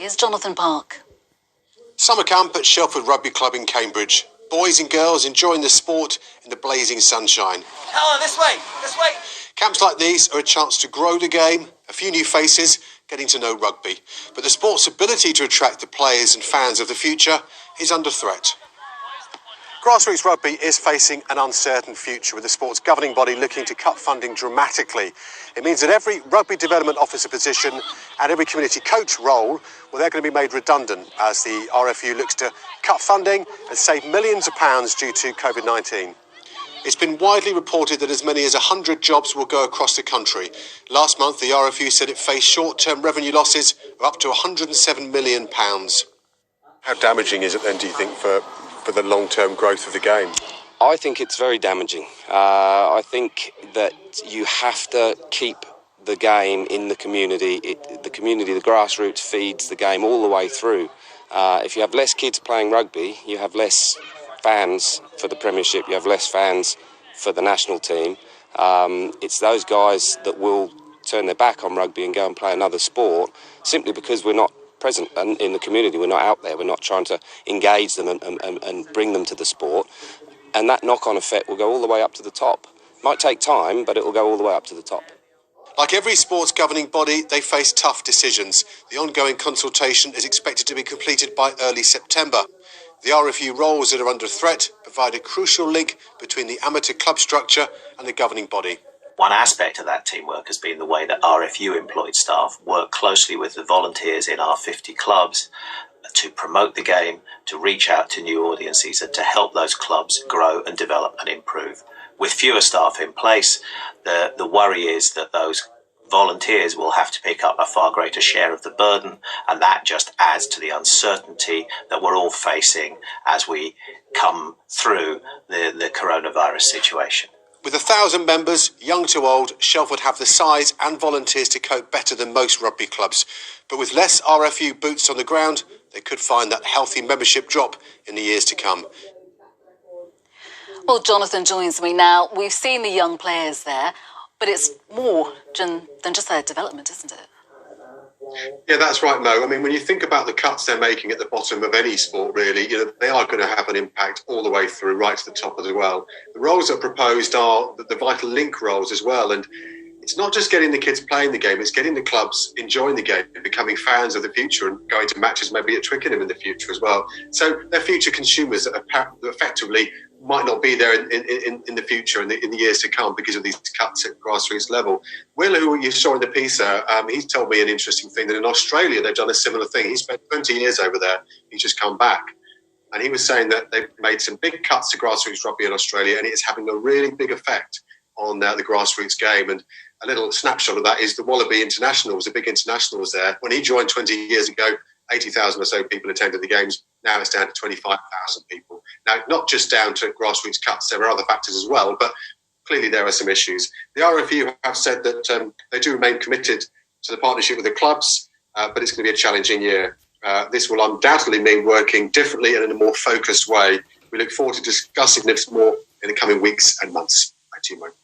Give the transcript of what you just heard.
Here's Jonathan Park. Summer camp at Shelford Rugby Club in Cambridge. Boys and girls enjoying the sport in the blazing sunshine. Oh, this way, this way. Camps like these are a chance to grow the game, a few new faces, getting to know rugby. But the sport's ability to attract the players and fans of the future is under threat. Grassroots rugby is facing an uncertain future, with the sport's governing body looking to cut funding dramatically. It means that every rugby development officer position and every community coach role, well, they're going to be made redundant as the RFU looks to cut funding and save millions of pounds due to COVID-19. It's been widely reported that as many as 100 jobs will go across the country. Last month, the RFU said it faced short-term revenue losses of up to £107 million. How damaging is it then, do you think, for the long-term growth of the game? I think it's very damaging. I think that you have to keep the game in the community. The grassroots feeds the game all the way through. If you have less kids playing rugby, you have less fans for the Premiership, you have less fans for the national team. It's those guys that will turn their back on rugby and go and play another sport simply because we're not present in the community, we're not out there, we're not trying to engage them and bring them to the sport. And that knock-on effect will go all the way up to the top. Might take time, but it will go all the way up to the top. Like every sports governing body, they face tough decisions. The ongoing consultation is expected to be completed by early September. The RFU roles that are under threat provide a crucial link between the amateur club structure and the governing body. One aspect of that teamwork has been the way that RFU employed staff work closely with the volunteers in our 50 clubs to promote the game, to reach out to new audiences and to help those clubs grow and develop and improve. With fewer staff in place, the worry is that those volunteers will have to pick up a far greater share of the burden, and that just adds to the uncertainty that we're all facing as we come through the coronavirus situation. With 1,000 members, young to old, Shelford have the size and volunteers to cope better than most rugby clubs. But with less RFU boots on the ground, they could find that healthy membership drop in the years to come. Well, Jonathan joins me now. We've seen the young players there, but it's more than just their development, isn't it? Yeah, that's right, Mo. I mean, when you think about the cuts they're making at the bottom of any sport, really, they are going to have an impact all the way through, right to the top as well. The roles that are proposed are the vital link roles as well. And it's not just getting the kids playing the game, it's getting the clubs enjoying the game, becoming fans of the future and going to matches maybe at Twickenham in the future as well. So they're future consumers that effectively might not be there in the future, in the years to come, because of these cuts at grassroots level. Will, who you saw in the piece, he's told me an interesting thing, that in Australia they've done a similar thing. He spent 20 years over there, he's just come back. And he was saying that they've made some big cuts to grassroots rugby in Australia, and it's having a really big effect on the grassroots game. And a little snapshot of that is the Wallaby Internationals, the big internationals there. When he joined 20 years ago, 80,000 or so people attended the games. Now it's down to 25,000 people. Now, not just down to grassroots cuts, there are other factors as well, but clearly there are some issues. The RFU have said that they do remain committed to the partnership with the clubs, but it's going to be a challenging year. This will undoubtedly mean working differently and in a more focused way. We look forward to discussing this more in the coming weeks and months. Back to you, Mike.